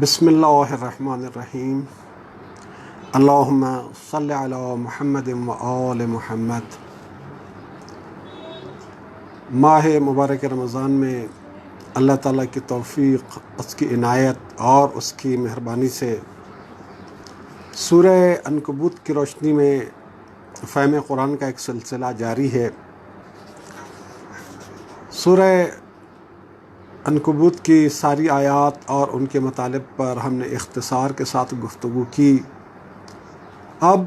بسم اللہ الرحمن الرحیم اللہم صلی علی محمد و آل محمد۔ ماہ مبارک رمضان میں اللہ تعالیٰ کی توفیق، اس کی عنایت اور اس کی مہربانی سے سورہ عنکبوت کی روشنی میں فہم قرآن کا ایک سلسلہ جاری ہے۔ سورہ عنکبوت کی ساری آیات اور ان کے مطالب پر ہم نے اختصار کے ساتھ گفتگو کی۔ اب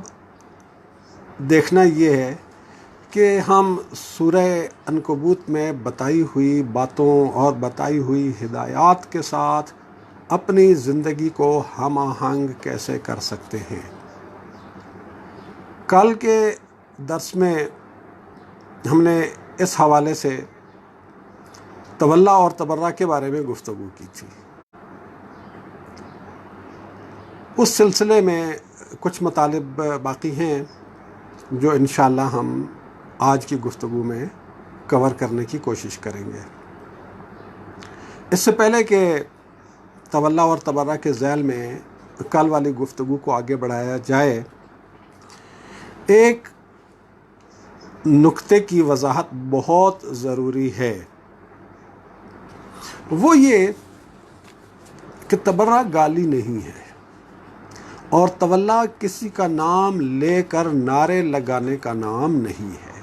دیکھنا یہ ہے کہ ہم سورہ عنکبوت میں بتائی ہوئی باتوں اور بتائی ہوئی ہدایات کے ساتھ اپنی زندگی کو ہم آہنگ کیسے کر سکتے ہیں۔ کل کے درس میں ہم نے اس حوالے سے تولا اور تبرہ کے بارے میں گفتگو کی تھی۔ اس سلسلے میں کچھ مطالب باقی ہیں جو انشاءاللہ ہم آج کی گفتگو میں کور کرنے کی کوشش کریں گے۔ اس سے پہلے کہ تولا اور تبرہ کے ذیل میں کل والی گفتگو کو آگے بڑھایا جائے، ایک نقطے کی وضاحت بہت ضروری ہے، وہ یہ کہ تبرہ گالی نہیں ہے اور تولا کسی کا نام لے کر نعرے لگانے کا نام نہیں ہے،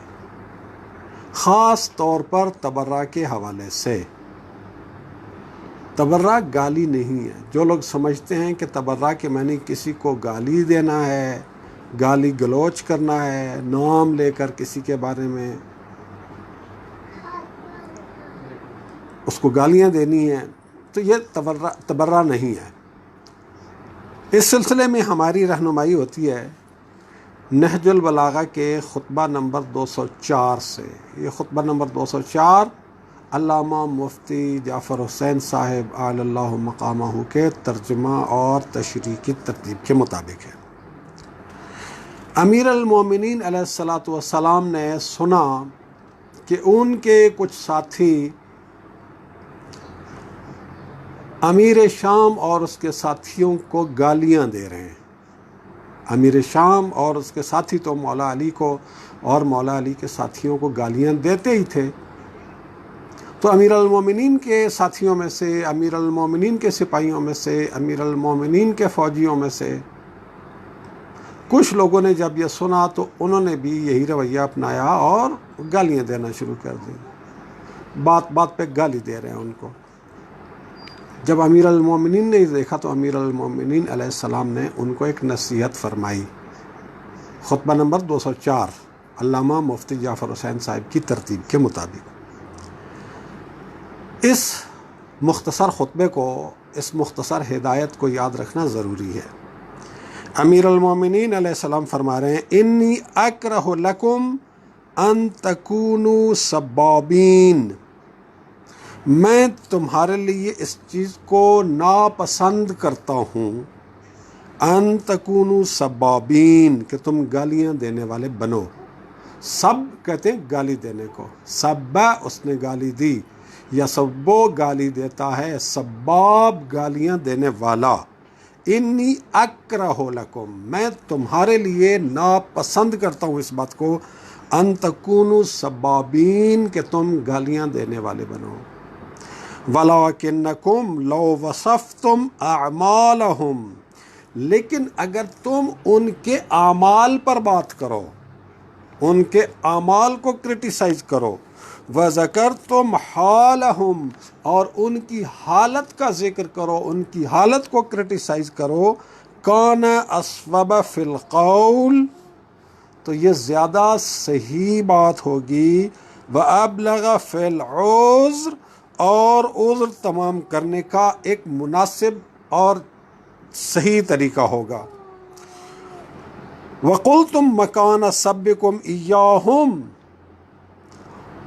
خاص طور پر تبرہ کے حوالے سے۔ تبرہ گالی نہیں ہے۔ جو لوگ سمجھتے ہیں کہ تبرہ کے معنی کسی کو گالی دینا ہے، گالی گلوچ کرنا ہے، نام لے کر کسی کے بارے میں اس کو گالیاں دینی ہیں، تو یہ تبرہ نہیں ہے۔ اس سلسلے میں ہماری رہنمائی ہوتی ہے نہج البلاغہ کے خطبہ نمبر 204 سے۔ یہ خطبہ نمبر 204 علامہ مفتی جعفر حسین صاحب اعلی اللہ مقامہ کے ترجمہ اور تشریح کی ترتیب کے مطابق ہے۔ امیر المومنین علیہ الصلاۃ والسلام نے سنا کہ ان کے کچھ ساتھی امیر شام اور اس کے ساتھیوں کو گالیاں دے رہے ہیں۔ امیر شام اور اس کے ساتھی تو مولا علی کو اور مولا علی کے ساتھیوں کو گالیاں دیتے ہی تھے، تو امیر المومنین کے ساتھیوں میں سے، امیر المومنین کے سپاہیوں میں سے، امیر المومنین کے فوجیوں میں سے کچھ لوگوں نے جب یہ سنا تو انہوں نے بھی یہی رویہ اپنایا اور گالیاں دینا شروع کر دی، بات بات پہ گالی دے رہے ہیں ان کو۔ جب امیر المومنین نے دیکھا تو امیر المومنین علیہ السلام نے ان کو ایک نصیحت فرمائی۔ خطبہ نمبر 204 علامہ مفتی جعفر حسین صاحب کی ترتیب کے مطابق۔ اس مختصر خطبے کو، اس مختصر ہدایت کو یاد رکھنا ضروری ہے۔ امیر المومنین علیہ السلام فرما رہے ہیں انی اکرہ لکم ان تکونوا سبابین، میں تمہارے لیے اس چیز کو ناپسند کرتا ہوں، ان تکونوا سبابین، کہ تم گالیاں دینے والے بنو۔ سب کہتے ہیں گالی دینے کو، سبا اس نے گالی دی، یا سبو گالی دیتا ہے، سباب گالیاں دینے والا۔ انی اکرہ لکم، میں تمہارے لیے ناپسند کرتا ہوں اس بات کو، ان تکونوا سبابین، کہ تم گالیاں دینے والے بنو۔ وَلَكِنَّكُمْ لَوْ وَصَفْتُمْ أَعْمَالَهُمْ، لیکن اگر تم ان کے اعمال پر بات کرو، ان کے اعمال کو کرٹیسائز کرو، وَذَكَرْتُمْ حَالَهُمْ، اور ان کی حالت کا ذکر کرو، ان کی حالت کو کرٹیسائز کرو، كَانَ أَصْوَبَ فِي الْقَوْلِ، تو یہ زیادہ صحیح بات ہوگی، وَأَبْلَغَ فِي الْعُذْرِ، اور عذر تمام کرنے کا ایک مناسب اور صحیح طریقہ ہوگا۔ وَقُلْتُمْ مَكَانَ سَبِّكُمْ إِيَّاهُمْ،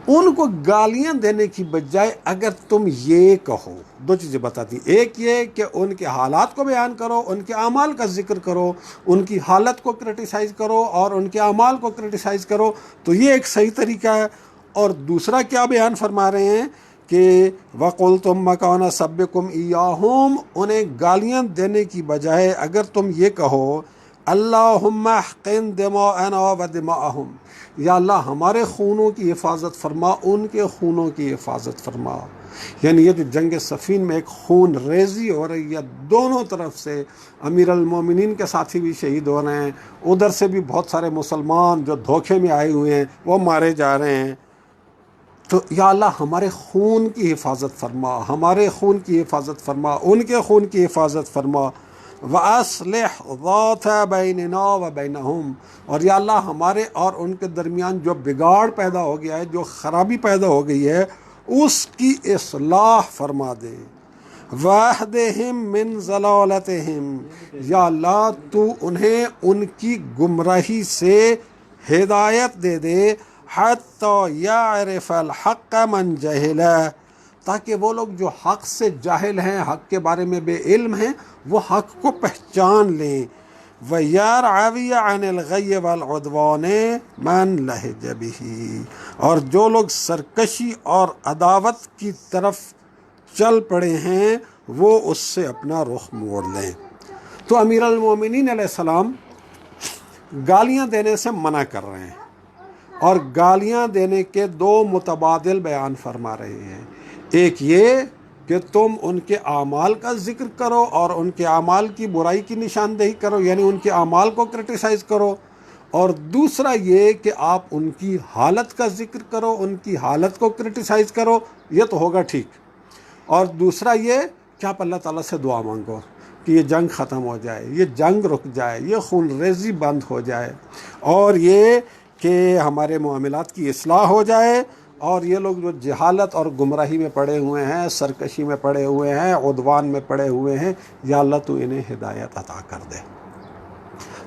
ان کو گالیاں دینے کی بجائے اگر تم یہ کہو، دو چیزیں بتاتی، ایک یہ کہ ان کے حالات کو بیان کرو، ان کے اعمال کا ذکر کرو، ان کی حالت کو کرٹیسائز کرو اور ان کے اعمال کو کرٹیسائز کرو، تو یہ ایک صحیح طریقہ ہے۔ اور دوسرا کیا بیان فرما رہے ہیں کہ وَقُلْتُمْ مَكَانَ سَبِّكُمْ إِيَّاهُمْ، انہیں گالیاں دینے کی بجائے اگر تم یہ کہو اللہم احقن دماءنا ودماءہم، یا اللہ ہمارے خونوں کی حفاظت فرما، ان کے خونوں کی حفاظت فرما. یعنی یہ جو جنگ صفین میں ایک خون ریزی ہو رہی ہے، دونوں طرف سے امیر المومنین کے ساتھی بھی شہید ہو رہے ہیں، ادھر سے بھی بہت سارے مسلمان جو دھوکے میں آئے ہوئے ہیں وہ مارے جا رہے ہیں. تو یا اللہ ہمارے خون کی حفاظت فرما، ہمارے خون کی حفاظت فرما، ان کے خون کی حفاظت فرما. وَأَصْلِحْ ذَاتَ بَيْنِنَا وَبَيْنَهُمْ، اور یا اللہ ہمارے اور ان کے درمیان جو بگاڑ پیدا ہو گیا ہے، جو خرابی پیدا ہو گئی ہے، اس کی اصلاح فرما دے. وَاهْدِهِمْ مِنْ ضَلَالَتِهِمْ، یا اللہ تو انہیں ان کی گمراہی سے ہدایت دے دے. حَتَّى يَعْرِفَ الْحَقَّ مَنْ جَهِلَ، تاکہ وہ لوگ جو حق سے جاہل ہیں، حق کے بارے میں بے علم ہیں، وہ حق کو پہچان لیں. وَيَرْعَوِيَ عَنِ الْغَيِّ وَالْعُدْوَانِ مَنْ لَهِجَ بِهِ، اور جو لوگ سرکشی اور عداوت کی طرف چل پڑے ہیں وہ اس سے اپنا رخ موڑ لیں. تو امیر المومنین علیہ السلام گالیاں دینے سے منع کر رہے ہیں، اور گالیاں دینے کے دو متبادل بیان فرما رہے ہیں. ایک یہ کہ تم ان کے اعمال کا ذکر کرو اور ان کے اعمال کی برائی کی نشاندہی کرو، یعنی ان کے اعمال کو کرٹیسائز کرو. اور دوسرا یہ کہ آپ ان کی حالت کا ذکر کرو، ان کی حالت کو کرٹیسائز کرو، یہ تو ہوگا ٹھیک. اور دوسرا یہ کہ آپ اللہ تعالیٰ سے دعا مانگو کہ یہ جنگ ختم ہو جائے، یہ جنگ رک جائے، یہ خون ریزی بند ہو جائے، اور یہ کہ ہمارے معاملات کی اصلاح ہو جائے، اور یہ لوگ جو جہالت اور گمراہی میں پڑے ہوئے ہیں، سرکشی میں پڑے ہوئے ہیں، عدوان میں پڑے ہوئے ہیں، یا اللہ تو انہیں ہدایت عطا کر دے.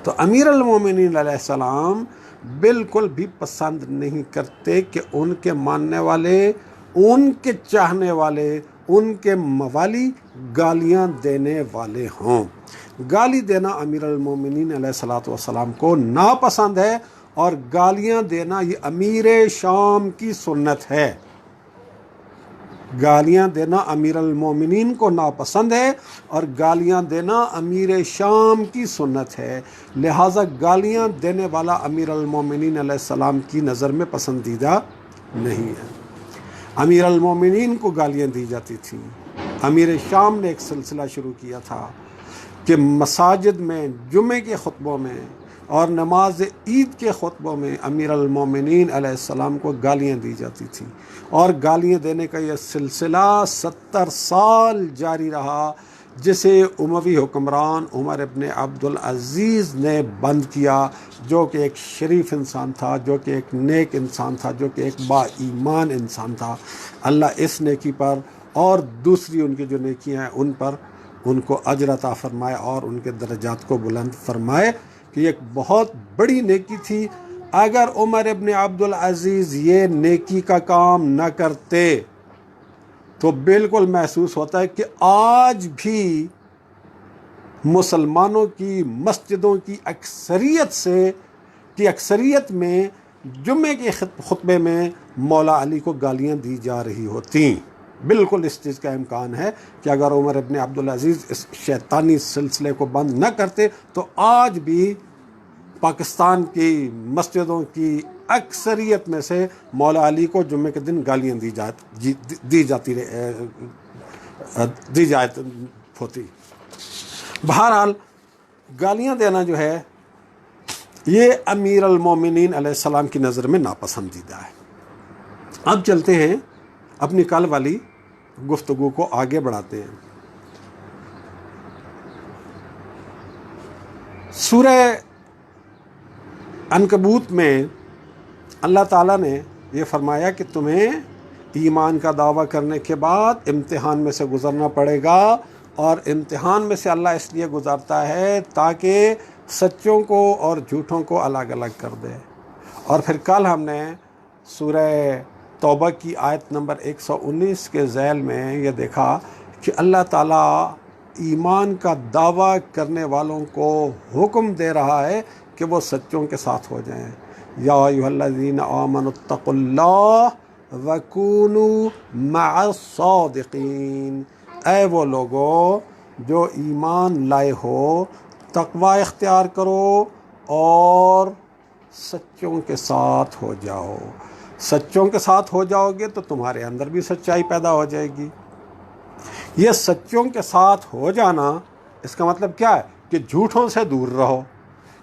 تو امیر المومنین علیہ السلام بالکل بھی پسند نہیں کرتے کہ ان کے ماننے والے، ان کے چاہنے والے، ان کے موالی گالیاں دینے والے ہوں. گالی دینا امیر المومنین علیہ السلام کو ناپسند ہے، اور گالیاں دینا یہ امیر شام کی سنت ہے. گالیاں دینا امیر المومنین کو ناپسند ہے، اور گالیاں دینا امیر شام کی سنت ہے. لہٰذا گالیاں دینے والا امیر المومنین علیہ السلام کی نظر میں پسندیدہ نہیں ہے. امیر المومنین کو گالیاں دی جاتی تھیں. امیر شام نے ایک سلسلہ شروع کیا تھا کہ مساجد میں جمعے کے خطبوں میں اور نماز عید کے خطبوں میں امیر المومنین علیہ السلام کو گالیاں دی جاتی تھیں، اور گالیاں دینے کا یہ سلسلہ 70 سال جاری رہا، جسے اموی حکمران عمر ابن عبدالعزیز نے بند کیا، جو کہ ایک شریف انسان تھا، جو کہ ایک نیک انسان تھا، جو کہ ایک با ایمان انسان تھا. اللہ اس نیکی پر اور دوسری ان کی جو نیکیاں ہیں ان پر ان کو اجر عطا فرمائے اور ان کے درجات کو بلند فرمائے، کہ یہ ایک بہت بڑی نیکی تھی. اگر عمر ابن عبدالعزیز یہ نیکی کا کام نہ کرتے تو بالکل محسوس ہوتا ہے کہ آج بھی مسلمانوں کی مسجدوں کی اکثریت میں جمعے کے خطبے میں مولا علی کو گالیاں دی جا رہی ہوتیں. بالکل اس چیز کا امکان ہے کہ اگر عمر ابن عبدالعزیز اس شیطانی سلسلے کو بند نہ کرتے تو آج بھی پاکستان کی مسجدوں کی اکثریت میں سے مولا علی کو جمعے کے دن گالیاں دی جاتی ہوتی. بہرحال گالیاں دینا جو ہے یہ امیر المومنین علیہ السلام کی نظر میں ناپسندیدہ ہے. اب چلتے ہیں اپنی کل والی گفتگو کو آگے بڑھاتے ہیں. سورہ عنکبوت میں اللہ تعالیٰ نے یہ فرمایا کہ تمہیں ایمان کا دعویٰ کرنے کے بعد امتحان میں سے گزرنا پڑے گا، اور امتحان میں سے اللہ اس لیے گزارتا ہے تاکہ سچوں کو اور جھوٹوں کو الگ الگ کر دے. اور پھر کل ہم نے سورہ توبہ کی آیت نمبر 119 کے ذیل میں یہ دیکھا کہ اللہ تعالیٰ ایمان کا دعویٰ کرنے والوں کو حکم دے رہا ہے کہ وہ سچوں کے ساتھ ہو جائیں. یا ایھا الذین آمنوا اتقوا اللہ وَكُونُوا مَعَ الصَّادِقِينَ، اے وہ لوگو جو ایمان لائے ہو تقوی اختیار کرو اور سچوں کے ساتھ ہو جاؤ۔ سچوں کے ساتھ ہو جاؤ گے تو تمہارے اندر بھی سچائی پیدا ہو جائے گی۔ یہ سچوں کے ساتھ ہو جانا اس کا مطلب کیا ہے کہ جھوٹوں سے دور رہو،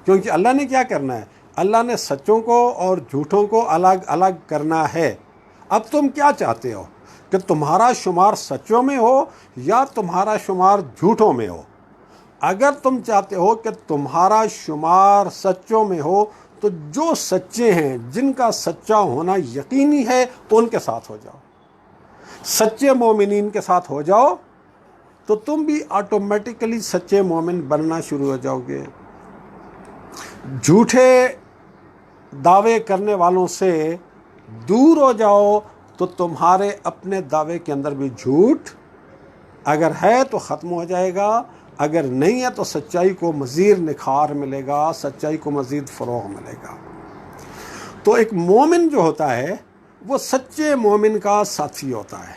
کیونکہ اللہ نے کیا کرنا ہے، اللہ نے سچوں کو اور جھوٹوں کو الگ الگ کرنا ہے۔ اب تم کیا چاہتے ہو کہ تمہارا شمار سچوں میں ہو یا تمہارا شمار جھوٹوں میں ہو؟ اگر تم چاہتے ہو کہ تمہارا شمار سچوں میں ہو تو جو سچے ہیں، جن کا سچا ہونا یقینی ہے، ان کے ساتھ ہو جاؤ، سچے مومنین کے ساتھ ہو جاؤ، تو تم بھی آٹومیٹکلی سچے مومن بننا شروع ہو جاؤ گے۔ جھوٹے دعوے کرنے والوں سے دور ہو جاؤ تو تمہارے اپنے دعوے کے اندر بھی جھوٹ اگر ہے تو ختم ہو جائے گا، اگر نہیں ہے تو سچائی کو مزید نکھار ملے گا، سچائی کو مزید فروغ ملے گا۔ تو ایک مومن جو ہوتا ہے وہ سچے مومن کا ساتھی ہوتا ہے،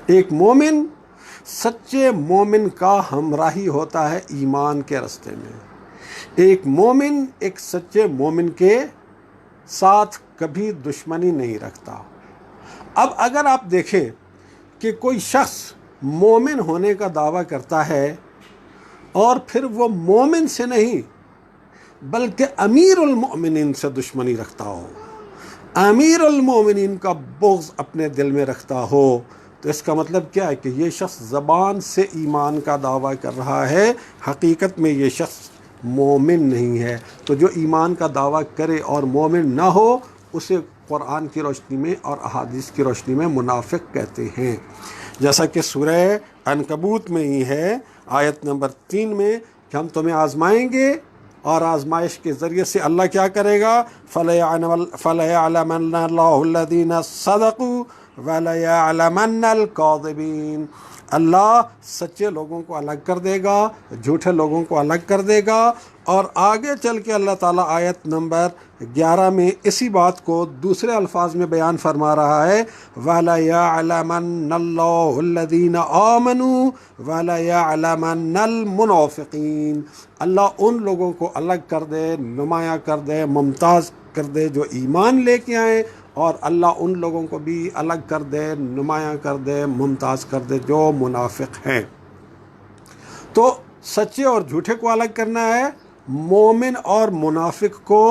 ایک مومن سچے مومن کا ہمراہی ہوتا ہے ایمان کے راستے میں۔ ایک مومن ایک سچے مومن کے ساتھ کبھی دشمنی نہیں رکھتا۔ اب اگر آپ دیکھیں کہ کوئی شخص مومن ہونے کا دعویٰ کرتا ہے اور پھر وہ مومن سے نہیں بلکہ امیر المؤمنین سے دشمنی رکھتا ہو، امیر المؤمنین کا بغض اپنے دل میں رکھتا ہو، تو اس کا مطلب کیا ہے کہ یہ شخص زبان سے ایمان کا دعویٰ کر رہا ہے، حقیقت میں یہ شخص مومن نہیں ہے۔ تو جو ایمان کا دعویٰ کرے اور مومن نہ ہو اسے قرآن کی روشنی میں اور احادیث کی روشنی میں منافق کہتے ہیں، جیسا کہ سورہ عنکبوت میں ہی ہے آیت نمبر 3 میں کہ ہم تمہیں آزمائیں گے اور آزمائش کے ذریعے سے اللہ کیا کرے گا، فَلَيَعْلَمَنَّ اللَّهُ الَّذِينَ صَدَقُوا وَلَيَعْلَمَنَّ الْكَاذِبِينَ۔ اللہ سچے لوگوں کو الگ کر دے گا، جھوٹے لوگوں کو الگ کر دے گا، اور آگے چل کے اللہ تعالیٰ آیت نمبر 11 میں اسی بات کو دوسرے الفاظ میں بیان فرما رہا ہے، وَلَيَعْلَمَنَّ اللَّهُ الَّذِينَ آمَنُوا وَلَيَعْلَمَنَّ الْمُنَافِقِينَ۔ اللہ ان لوگوں کو الگ کر دے، نمایاں کر دے، ممتاز کر دے جو ایمان لے کے آئیں، اور اللہ ان لوگوں کو بھی الگ کر دے، نمایاں کر دے، ممتاز کر دے جو منافق ہیں۔ تو سچے اور جھوٹے کو الگ کرنا ہے، مومن اور منافق کو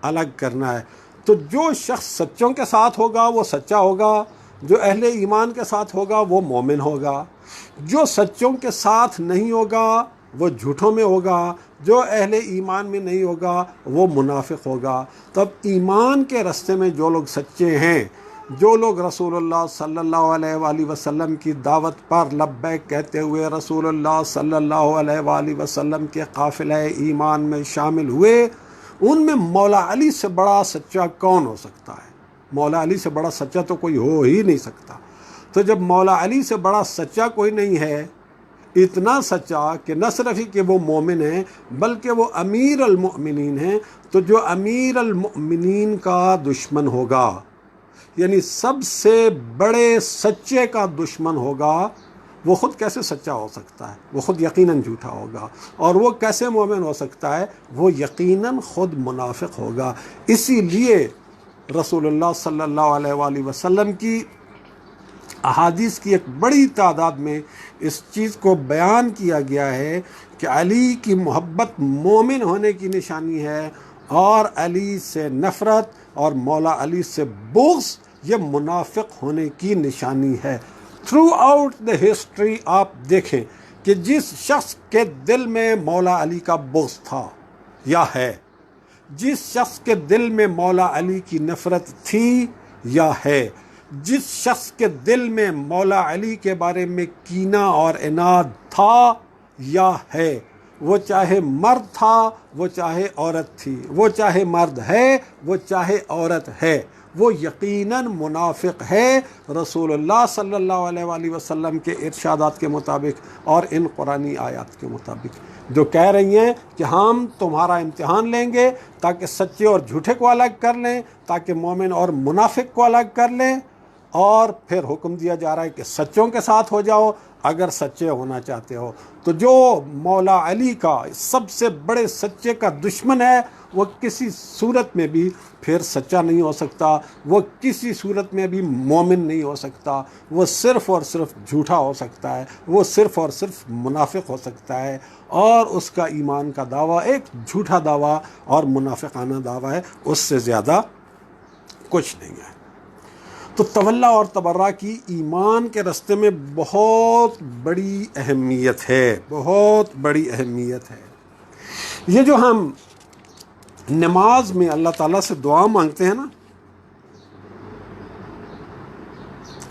الگ کرنا ہے۔ تو جو شخص سچوں کے ساتھ ہوگا وہ سچا ہوگا، جو اہل ایمان کے ساتھ ہوگا وہ مومن ہوگا، جو سچوں کے ساتھ نہیں ہوگا وہ جھوٹوں میں ہوگا، جو اہل ایمان میں نہیں ہوگا وہ منافق ہوگا۔ تب ایمان کے راستے میں جو لوگ سچے ہیں، جو لوگ رسول اللہ صلی اللہ علیہ وآلہ وسلم کی دعوت پر لبیک کہتے ہوئے رسول اللہ صلی اللہ علیہ وآلہ وسلم کے قافلہ ایمان میں شامل ہوئے، ان میں مولا علی سے بڑا سچا کون ہو سکتا ہے؟ مولا علی سے بڑا سچا تو کوئی ہو ہی نہیں سکتا۔ تو جب مولا علی سے بڑا سچا کوئی نہیں ہے، اتنا سچا کہ نہ صرف ہی کہ وہ مومن ہیں بلکہ وہ امیر المؤمنین ہیں، تو جو امیر المؤمنین کا دشمن ہوگا، یعنی سب سے بڑے سچے کا دشمن ہوگا، وہ خود کیسے سچا ہو سکتا ہے؟ وہ خود یقیناً جھوٹا ہوگا۔ اور وہ کیسے مومن ہو سکتا ہے؟ وہ یقیناً خود منافق ہوگا۔ اسی لیے رسول اللہ صلی اللہ علیہ وآلہ وسلم کی احادیث کی ایک بڑی تعداد میں اس چیز کو بیان کیا گیا ہے کہ علی کی محبت مومن ہونے کی نشانی ہے، اور علی سے نفرت اور مولا علی سے بغض یہ منافق ہونے کی نشانی ہے۔ تھرو آؤٹ دا ہسٹری آپ دیکھیں کہ جس شخص کے دل میں مولا علی کا بغض تھا یا ہے، جس شخص کے دل میں مولا علی کی نفرت تھی یا ہے، جس شخص کے دل میں مولا علی کے بارے میں کینہ اور عناد تھا یا ہے، وہ چاہے مرد تھا، وہ چاہے عورت تھی، وہ چاہے مرد ہے، وہ چاہے عورت ہے، وہ یقیناً منافق ہے رسول اللہ صلی اللہ علیہ وآلہ وسلم کے ارشادات کے مطابق اور ان قرآنی آیات کے مطابق، جو کہہ رہی ہیں کہ ہم تمہارا امتحان لیں گے تاکہ سچے اور جھوٹے کو الگ کر لیں، تاکہ مومن اور منافق کو الگ کر لیں، اور پھر حکم دیا جا رہا ہے کہ سچوں کے ساتھ ہو جاؤ اگر سچے ہونا چاہتے ہو۔ تو جو مولا علی کا سب سے بڑے سچے کا دشمن ہے، وہ کسی صورت میں بھی پھر سچا نہیں ہو سکتا، وہ کسی صورت میں بھی مومن نہیں ہو سکتا، وہ صرف اور صرف جھوٹا ہو سکتا ہے، وہ صرف اور صرف منافق ہو سکتا ہے، اور اس کا ایمان کا دعویٰ ایک جھوٹا دعویٰ اور منافقانہ دعویٰ ہے، اس سے زیادہ کچھ نہیں ہے۔ تو تولا اور تبرہ کی ایمان کے راستے میں بہت بڑی اہمیت ہے، بہت بڑی اہمیت ہے۔ یہ جو ہم نماز میں اللہ تعالیٰ سے دعا مانگتے ہیں نا،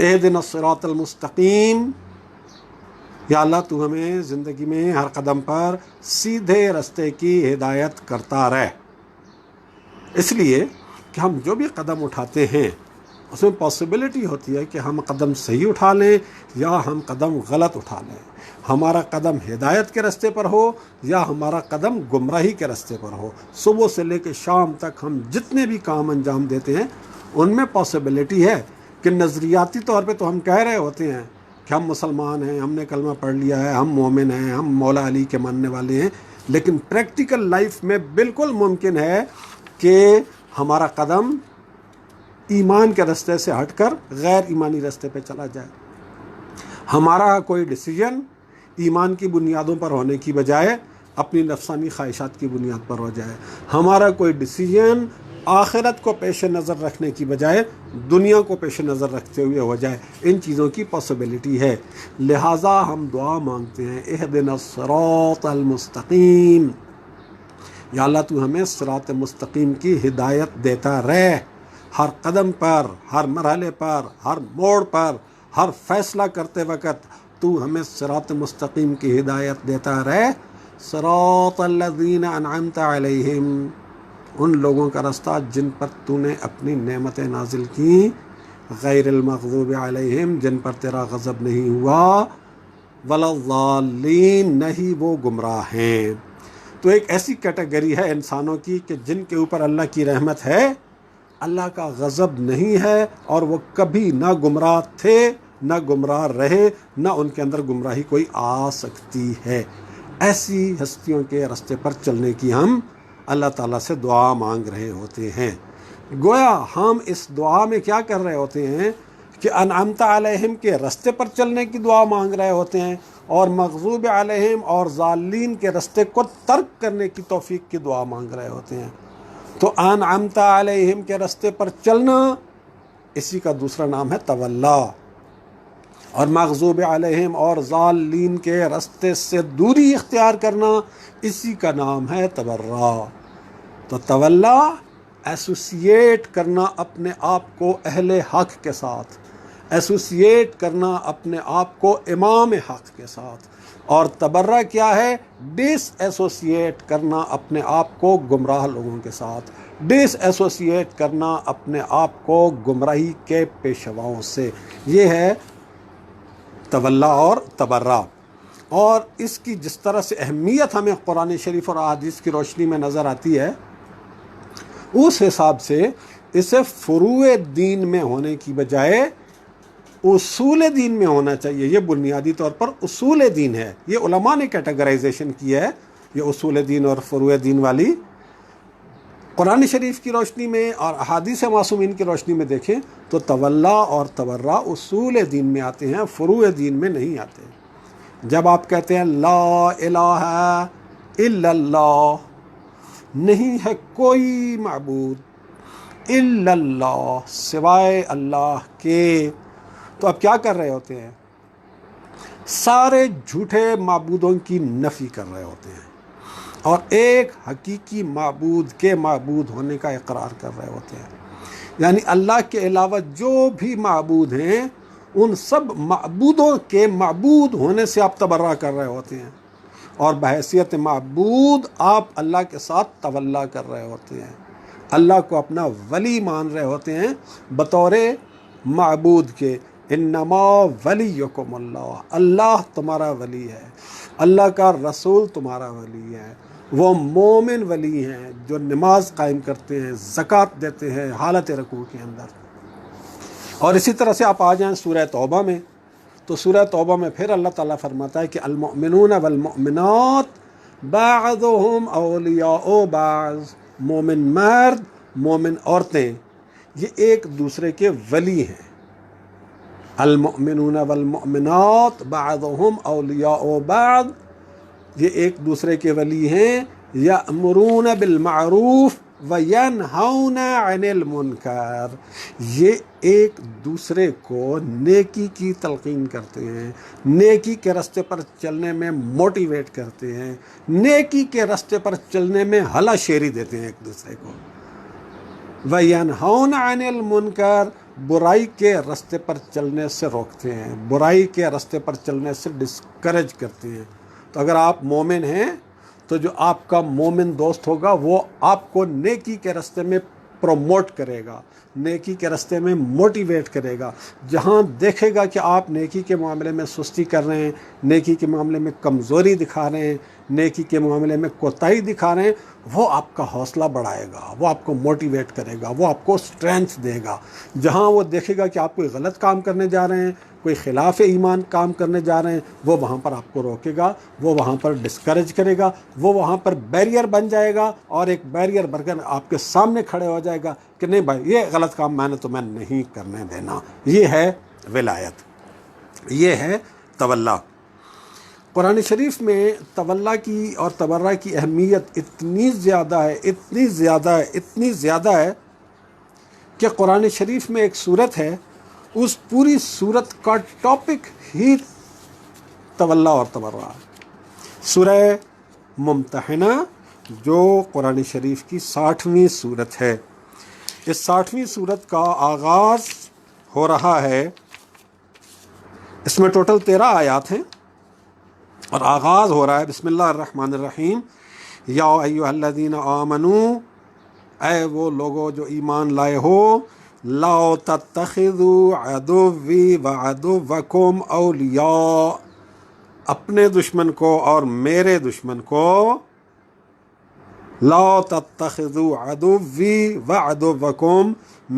اہدنا الصراط المستقیم، یا اللہ تو ہمیں زندگی میں ہر قدم پر سیدھے راستے کی ہدایت کرتا رہ، اس لیے کہ ہم جو بھی قدم اٹھاتے ہیں اس میں پاسبلٹی ہوتی ہے کہ ہم قدم صحیح اٹھا لیں یا ہم قدم غلط اٹھا لیں، ہمارا قدم ہدایت کے راستے پر ہو یا ہمارا قدم گمراہی کے راستے پر ہو۔ صبح سے لے کے شام تک ہم جتنے بھی کام انجام دیتے ہیں ان میں پاسبلٹی ہے کہ نظریاتی طور پہ تو ہم کہہ رہے ہوتے ہیں کہ ہم مسلمان ہیں، ہم نے کلمہ پڑھ لیا ہے، ہم مومن ہیں، ہم مولا علی کے ماننے والے ہیں، لیکن پریکٹیکل لائف میں بالکل ممکن ہے کہ ہمارا قدم ایمان کے راستے سے ہٹ کر غیر ایمانی راستے پہ چلا جائے، ہمارا کوئی ڈیسیجن ایمان کی بنیادوں پر ہونے کی بجائے اپنی نفسانی خواہشات کی بنیاد پر ہو جائے، ہمارا کوئی ڈیسیجن آخرت کو پیش نظر رکھنے کی بجائے دنیا کو پیش نظر رکھتے ہوئے ہو جائے، ان چیزوں کی پاسبلٹی ہے۔ لہٰذا ہم دعا مانگتے ہیں اہدنا الصراط المستقیم، یا اللہ تو ہمیں صراط مستقیم کی ہدایت دیتا رہ، ہر قدم پر، ہر مرحلے پر، ہر موڑ پر، ہر فیصلہ کرتے وقت تو ہمیں صراط مستقیم کی ہدایت دیتا رہ۔ صراط الذین انعمت علیہم، ان لوگوں کا راستہ جن پر تو نے اپنی نعمتیں نازل کی، غیر المغضوب علیہم، جن پر تیرا غضب نہیں ہوا، ولا الضالین، نہیں وہ گمراہ ہیں۔ تو ایک ایسی کیٹیگری ہے انسانوں کی کہ جن کے اوپر اللہ کی رحمت ہے، اللہ کا غضب نہیں ہے، اور وہ کبھی نہ گمراہ تھے نہ گمراہ رہے، نہ ان کے اندر گمراہی کوئی آ سکتی ہے۔ ایسی ہستیوں کے راستے پر چلنے کی ہم اللہ تعالیٰ سے دعا مانگ رہے ہوتے ہیں۔ گویا ہم اس دعا میں کیا کر رہے ہوتے ہیں کہ انعمت علیہم کے راستے پر چلنے کی دعا مانگ رہے ہوتے ہیں، اور مغضوب علیہم اور ضالین کے راستے کو ترک کرنے کی توفیق کی دعا مانگ رہے ہوتے ہیں۔ تو انعمت علیہم کے راستے پر چلنا، اسی کا دوسرا نام ہے تولا، اور مغضوب علیہم اور ضالین کے راستے سے دوری اختیار کرنا، اسی کا نام ہے تبرہ۔ تو تولا ایسوسیٹ کرنا اپنے آپ کو اہل حق کے ساتھ، ایسوسیٹ کرنا اپنے آپ کو امام حق کے ساتھ، اور تبرہ کیا ہے؟ ڈس ایسوسیٹ کرنا اپنے آپ کو گمراہ لوگوں کے ساتھ، ڈس ایسوسیٹ کرنا اپنے آپ کو گمراہی کے پیشواؤں سے، یہ ہے تولا اور تبرہ۔ اور اس کی جس طرح سے اہمیت ہمیں قرآن شریف اور احادیث کی روشنی میں نظر آتی ہے، اس حساب سے اسے فروع دین میں ہونے کی بجائے اصول دین میں ہونا چاہیے۔ یہ بنیادی طور پر اصول دین ہے، یہ علماء نے کیٹیگرائزیشن کی ہے، یہ اصول دین اور فروع دین والی۔ قرآن شریف کی روشنی میں اور احادیث معصومین کی روشنی میں دیکھیں تو تولا اور تبرہ اصول دین میں آتے ہیں، فروع دین میں نہیں آتے۔ جب آپ کہتے ہیں لا الہ الا اللہ، نہیں ہے کوئی معبود الا اللہ، سوائے اللہ کے، تو آپ کیا کر رہے ہوتے ہیں؟ سارے جھوٹے معبودوں کی نفی کر رہے ہوتے ہیں، اور ایک حقیقی معبود کے معبود ہونے کا اقرار کر رہے ہوتے ہیں۔ یعنی اللہ کے علاوہ جو بھی معبود ہیں، ان سب معبودوں کے معبود ہونے سے آپ تبرہ کر رہے ہوتے ہیں، اور بحیثیت معبود آپ اللہ کے ساتھ تولا کر رہے ہوتے ہیں۔ اللہ کو اپنا ولی مان رہے ہوتے ہیں بطور معبود کے۔ انما ولیکم اللہ، اللہ تمہارا ولی ہے، اللہ کا رسول تمہارا ولی ہے۔ وہ مومن ولی ہیں جو نماز قائم کرتے ہیں، زکوٰۃ دیتے ہیں حالت رکوع کے اندر۔ اور اسی طرح سے آپ آ جائیں سورہ توبہ میں، تو سورہ توبہ میں پھر اللہ تعالیٰ فرماتا ہے کہ المؤمنون والمؤمنات بعضهم اولیاء بعض، مومن مرد مومن عورتیں یہ ایک دوسرے کے ولی ہیں۔ المؤمنون والمؤمنات بعضهم اولیاء بعض، یہ ایک دوسرے کے ولی ہیں۔ یأمرون بالمعروف وینہون عن المنکر، یہ ایک دوسرے کو نیکی کی تلقین کرتے ہیں، نیکی کے راستے پر چلنے میں موٹیویٹ کرتے ہیں، نیکی کے راستے پر چلنے میں ہلا شیری دیتے ہیں ایک دوسرے کو۔ وینہون عن المنکر، برائی کے راستے پر چلنے سے روکتے ہیں، برائی کے راستے پر چلنے سے ڈسکریج کرتے ہیں۔ تو اگر آپ مومن ہیں تو جو آپ کا مومن دوست ہوگا وہ آپ کو نیکی کے راستے میں پروموٹ کرے گا، نیکی کے راستے میں موٹیویٹ کرے گا۔ جہاں دیکھے گا کہ آپ نیکی کے معاملے میں سستی کر رہے ہیں، نیکی کے معاملے میں کمزوری دکھا رہے ہیں، نیکی کے معاملے میں کوتاہی دکھا رہے ہیں، وہ آپ کا حوصلہ بڑھائے گا، وہ آپ کو موٹیویٹ کرے گا، وہ آپ کو اسٹرینتھ دے گا۔ جہاں وہ دیکھے گا کہ آپ کوئی غلط کام کرنے جا رہے ہیں، کوئی خلاف ایمان کام کرنے جا رہے ہیں، وہ وہاں پر آپ کو روکے گا، وہ وہاں پر ڈسکریج کرے گا، وہ وہاں پر بیریئر بن جائے گا، اور ایک بیریئر بن کر آپ کے سامنے کھڑے ہو جائے گا کہ نہیں بھائی یہ غلط کام میں نے تمہیں نہیں کرنے دینا۔ یہ ہے ولایت، یہ ہے تولا۔ قرآن شریف میں تولا کی اور تبرہ کی اہمیت اتنی زیادہ ہے، اتنی زیادہ ہے، اتنی زیادہ ہے کہ قرآن شریف میں ایک سورت ہے، اس پوری سورت کا ٹاپک ہی تولا اور تبرہ۔ سورہ ممتحنہ جو قرآن شریف کی 60ویں سورت ہے، اس 60ویں سورت کا آغاز ہو رہا ہے، اس میں ٹوٹل 13 آیات ہیں، اور آغاز ہو رہا ہے بسم اللہ الرحمن الرحیم۔ یا ایھا الذین آمنوا، اے وہ لوگو جو ایمان لائے ہو، لا تتخذوا عدوی وعدوکم اولیاء، اپنے دشمن کو اور میرے دشمن کو، لا تتخذوا عدوی وعدوکم،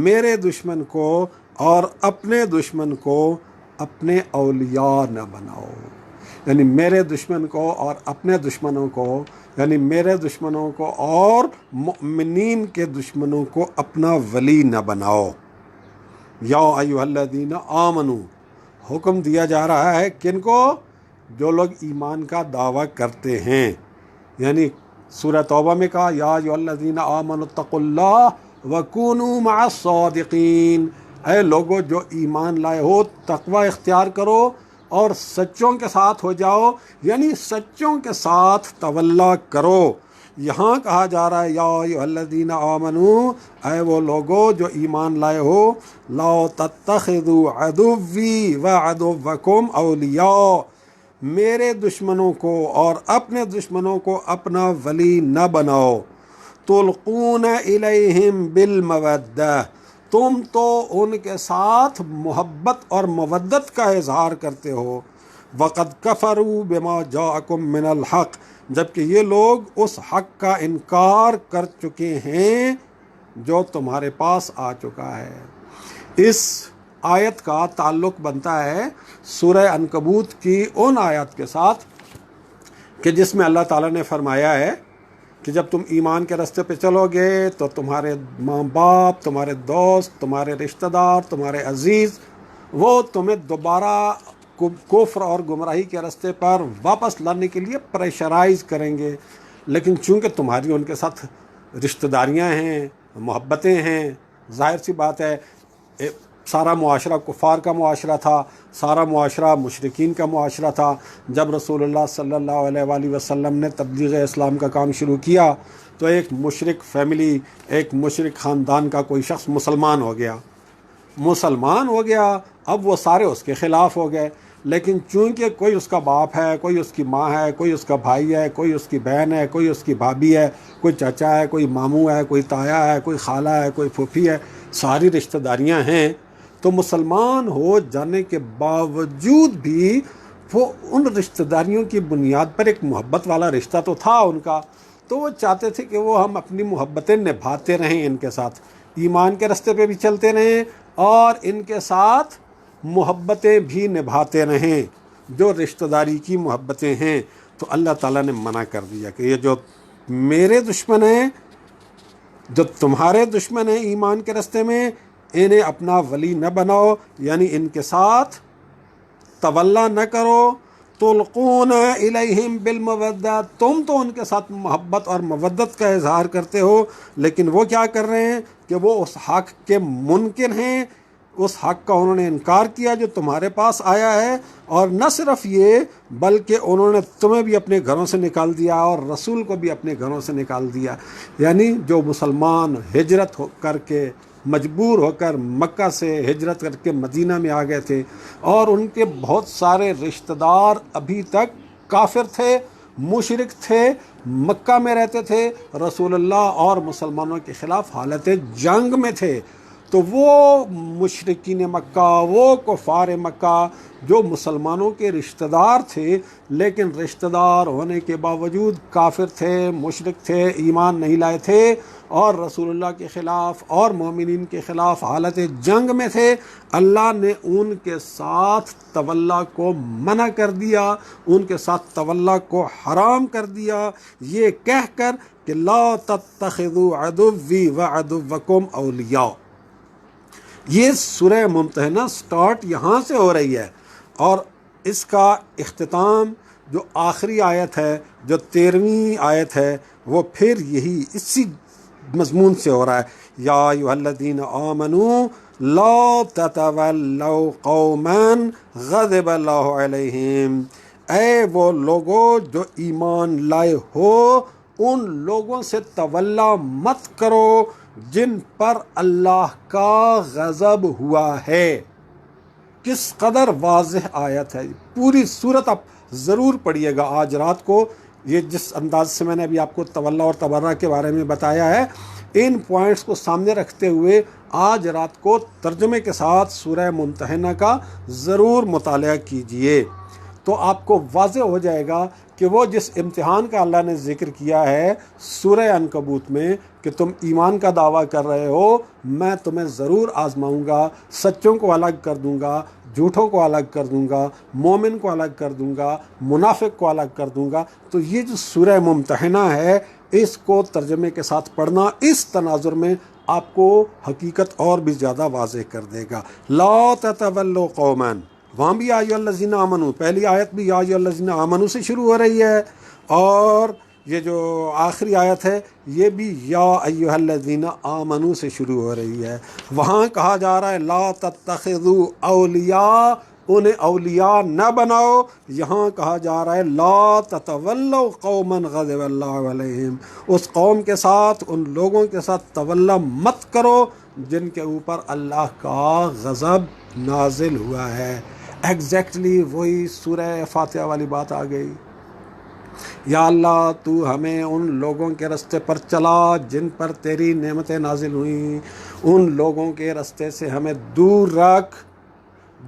میرے دشمن کو اور اپنے دشمن کو اپنے اولیاء نہ بناؤ، یعنی میرے دشمن کو اور اپنے دشمنوں کو، یعنی میرے دشمنوں کو اور مؤمنین کے دشمنوں کو اپنا ولی نہ بناؤ۔ یا ایھا الذین آمنوا، حکم دیا جا رہا ہے کن کو؟ جو لوگ ایمان کا دعویٰ کرتے ہیں، یعنی سورہ توبہ میں کہا یا ایھا الذین آمنوا اتقوا اللہ وکونوا مع الصادقین، اے لوگو جو ایمان لائے ہو تقوی اختیار کرو اور سچوں کے ساتھ ہو جاؤ، یعنی سچوں کے ساتھ تولا کرو۔ یہاں کہا جا رہا ہے یا ایھا الذین آمنوا، اے وہ لوگو جو ایمان لائے ہو، لا تتخذوا عدوی وعدوکم اولیاء، میرے دشمنوں کو اور اپنے دشمنوں کو اپنا ولی نہ بناؤ۔ تلقون الیہم بالمودہ، تم تو ان کے ساتھ محبت اور مودت کا اظہار کرتے ہو۔ وقد کفروا بما جاءکم من الحق، جبکہ یہ لوگ اس حق کا انکار کر چکے ہیں جو تمہارے پاس آ چکا ہے۔ اس آیت کا تعلق بنتا ہے سورہ عنکبوت کی ان آیات کے ساتھ کہ جس میں اللہ تعالیٰ نے فرمایا ہے کہ جب تم ایمان کے راستے پہ چلو گے تو تمہارے ماں باپ، تمہارے دوست، تمہارے رشتہ دار، تمہارے عزیز، وہ تمہیں دوبارہ کفر اور گمراہی کے راستے پر واپس لانے کے لیے پریشرائز کریں گے، لیکن چونکہ تمہاری ان کے ساتھ رشتہ داریاں ہیں، محبتیں ہیں، ظاہر سی بات ہے سارا معاشرہ کفار کا معاشرہ تھا، سارا معاشرہ مشرکین کا معاشرہ تھا۔ جب رسول اللہ صلی اللہ علیہ وآلہ وسلم نے تبلیغ اسلام کا کام شروع کیا تو ایک مشرک فیملی، ایک مشرک خاندان کا کوئی شخص مسلمان ہو گیا، اب وہ سارے اس کے خلاف ہو گئے۔ لیکن چونکہ کوئی اس کا باپ ہے، کوئی اس کی ماں ہے، کوئی اس کا بھائی ہے، کوئی اس کی بہن ہے، کوئی اس کی بھابھی ہے، کوئی چچا ہے، کوئی ماموں ہے، کوئی تایا ہے، کوئی خالہ ہے، کوئی پھوپھی ہے، ساری رشتہ داریاں ہیں، تو مسلمان ہو جانے کے باوجود بھی وہ ان رشتہ داریوں کی بنیاد پر ایک محبت والا رشتہ تو تھا ان کا، تو وہ چاہتے تھے کہ وہ ہم اپنی محبتیں نبھاتے رہیں، ان کے ساتھ ایمان کے راستے پہ بھی چلتے رہیں اور ان کے ساتھ محبتیں بھی نبھاتے رہیں، جو رشتہ داری کی محبتیں ہیں۔ تو اللہ تعالیٰ نے منع کر دیا کہ یہ جو میرے دشمن ہیں، جو تمہارے دشمن ہیں ایمان کے راستے میں، انہیں اپنا ولی نہ بناؤ، یعنی ان کے ساتھ تولا نہ کرو۔ تلقون الیہم بالمودہ، تم تو ان کے ساتھ محبت اور مودت کا اظہار کرتے ہو، لیکن وہ کیا کر رہے ہیں کہ وہ اس حق کے منکر ہیں، اس حق کا انہوں نے انکار کیا جو تمہارے پاس آیا ہے، اور نہ صرف یہ بلکہ انہوں نے تمہیں بھی اپنے گھروں سے نکال دیا اور رسول کو بھی اپنے گھروں سے نکال دیا۔ یعنی جو مسلمان ہجرت کر کے مجبور ہو کر مکہ سے ہجرت کر کے مدینہ میں آ گئے تھے، اور ان کے بہت سارے رشتہ دار ابھی تک کافر تھے، مشرک تھے، مکہ میں رہتے تھے، رسول اللہ اور مسلمانوں کے خلاف حالت جنگ میں تھے، تو وہ مشرکین مکہ، وہ کفار مکہ جو مسلمانوں کے رشتہ دار تھے لیکن رشتہ دار ہونے کے باوجود کافر تھے، مشرک تھے، ایمان نہیں لائے تھے اور رسول اللہ کے خلاف اور مومنین کے خلاف حالت جنگ میں تھے، اللہ نے ان کے ساتھ تولا کو منع کر دیا، ان کے ساتھ تولا کو حرام کر دیا، یہ کہہ کر کہ لا تتخذوا عدوی وعدوکم اولیاء۔ یہ سورہ ممتحنہ سٹارٹ یہاں سے ہو رہی ہے، اور اس کا اختتام جو آخری آیت ہے، جو 13ویں آیت ہے، وہ پھر یہی اسی مضمون سے ہو رہا ہے۔ یا ایھا الذین آمنوا لا تتولوا قوما غضب اللہ علیہم، اے وہ لوگو جو ایمان لائے ہو، ان لوگوں سے تولا مت کرو جن پر اللہ کا غضب ہوا ہے۔ کس قدر واضح آیت ہے، پوری صورت آپ ضرور پڑھیے گا آج رات کو۔ یہ جس انداز سے میں نے ابھی آپ کو تولا اور تبرہ کے بارے میں بتایا ہے، ان پوائنٹس کو سامنے رکھتے ہوئے آج رات کو ترجمے کے ساتھ سورہ ممتحنہ کا ضرور مطالعہ کیجئے، تو آپ کو واضح ہو جائے گا کہ وہ جس امتحان کا اللہ نے ذکر کیا ہے سورہ عنکبوت میں کہ تم ایمان کا دعویٰ کر رہے ہو، میں تمہیں ضرور آزماؤں گا، سچوں کو الگ کر دوں گا، جھوٹوں کو الگ کر دوں گا، مومن کو الگ کر دوں گا، منافق کو الگ کر دوں گا۔ تو یہ جو سورہ ممتحنہ ہے، اس کو ترجمے کے ساتھ پڑھنا اس تناظر میں آپ کو حقیقت اور بھی زیادہ واضح کر دے گا۔ لا تتولوا قوما، وہاں بھی یا ایھا الذین آمنوا، پہلی آیت بھی یا ایھا الذین آمنوا سے شروع ہو رہی ہے، اور یہ جو آخری آیت ہے یہ بھی یا ایھا الذین آمنوا سے شروع ہو رہی ہے۔ وہاں کہا جا رہا ہے لا تتخذوا اولیاء، انہیں اولیاء نہ بناؤ، یہاں کہا جا رہا ہے لا تتولوا قوما غضب اللہ علیہم، اس قوم کے ساتھ، ان لوگوں کے ساتھ تولا مت کرو جن کے اوپر اللہ کا غضب نازل ہوا ہے۔ ایگزیکٹلی وہی سورہ فاتحہ والی بات آ گئی، یا اللہ تو ہمیں ان لوگوں کے رستے پر چلا جن پر تیری نعمتیں نازل ہوئیں، ان لوگوں کے رستے سے ہمیں دور رکھ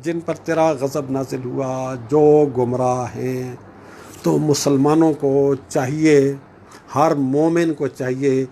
جن پر تیرا غضب نازل ہوا، جو گمراہ ہیں۔ تو مسلمانوں کو چاہیے، ہر مومن کو چاہیے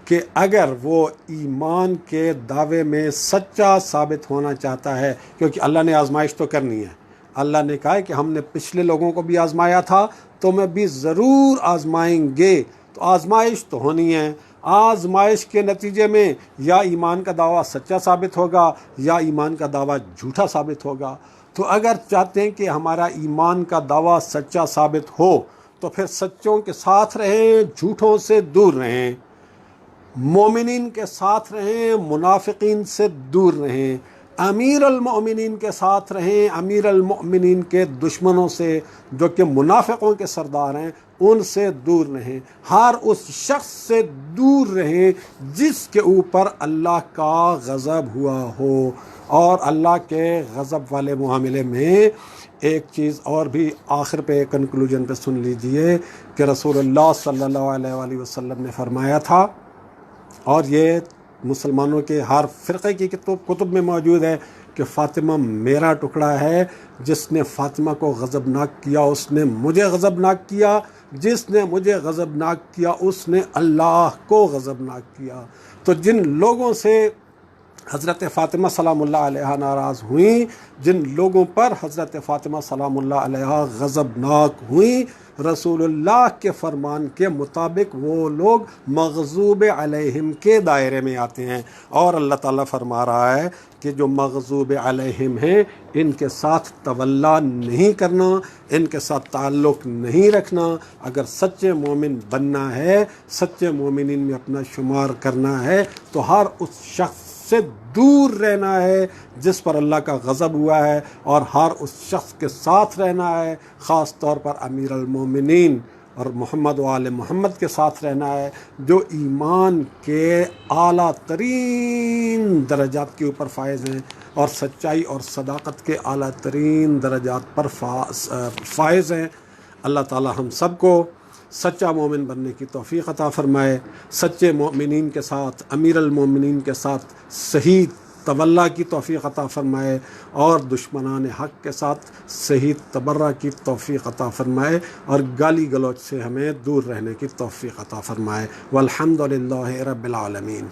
کہ اگر وہ ایمان کے دعوے میں سچا ثابت ہونا چاہتا ہے، کیونکہ اللہ نے آزمائش تو کرنی ہے، اللہ نے کہا ہے کہ ہم نے پچھلے لوگوں کو بھی آزمایا تھا، تمہیں بھی ضرور آزمائیں گے، تو آزمائش تو ہونی ہے۔ آزمائش کے نتیجے میں یا ایمان کا دعویٰ سچا ثابت ہوگا یا ایمان کا دعویٰ جھوٹا ثابت ہوگا۔ تو اگر چاہتے ہیں کہ ہمارا ایمان کا دعویٰ سچا ثابت ہو تو پھر سچوں کے ساتھ رہیں، جھوٹوں سے دور رہیں، مومنین کے ساتھ رہیں، منافقین سے دور رہیں، امیر المؤمنین کے ساتھ رہیں، امیر المؤمنین کے دشمنوں سے جو کہ منافقوں کے سردار ہیں ان سے دور رہیں، ہر اس شخص سے دور رہیں جس کے اوپر اللہ کا غضب ہوا ہو، اور اللہ کے غضب والے معاملے میں ایک چیز اور بھی آخر پہ کنکلوژن پہ سن لیجئے کہ رسول اللہ صلی اللہ علیہ وآلہ وسلم نے فرمایا تھا، اور یہ مسلمانوں کے ہر فرقے کی کتب میں موجود ہے کہ فاطمہ میرا ٹکڑا ہے، جس نے فاطمہ کو غضبناک کیا اس نے مجھے غضبناک کیا، جس نے مجھے غضبناک کیا اس نے اللہ کو غضبناک کیا۔ تو جن لوگوں سے حضرت فاطمہ سلام اللہ علیہ ناراض ہوئیں، جن لوگوں پر حضرت فاطمہ سلام اللہ علیہ غضبناک ہوئیں، رسول اللہ کے فرمان کے مطابق وہ لوگ مغضوب علیہم کے دائرے میں آتے ہیں، اور اللہ تعالیٰ فرما رہا ہے کہ جو مغضوب علیہم ہیں ان کے ساتھ تولا نہیں کرنا، ان کے ساتھ تعلق نہیں رکھنا۔ اگر سچے مومن بننا ہے، سچے مومنین میں اپنا شمار کرنا ہے، تو ہر اس شخص سے دور رہنا ہے جس پر اللہ کا غضب ہوا ہے، اور ہر اس شخص کے ساتھ رہنا ہے، خاص طور پر امیر المومنین اور محمد و آل محمد کے ساتھ رہنا ہے، جو ایمان کے اعلیٰ ترین درجات کے اوپر فائز ہیں، اور سچائی اور صداقت کے اعلیٰ ترین درجات پر فائز ہیں۔ اللہ تعالی ہم سب کو سچا مومن بننے کی توفیق عطا فرمائے، سچے مومنین کے ساتھ، امیر المومنین کے ساتھ صحیح تولا کی توفیق عطا فرمائے، اور دشمنان حق کے ساتھ صحیح تبرہ کی توفیق عطا فرمائے، اور گالی گلوچ سے ہمیں دور رہنے کی توفیق عطا فرمائے۔ والحمد للہ رب العالمین۔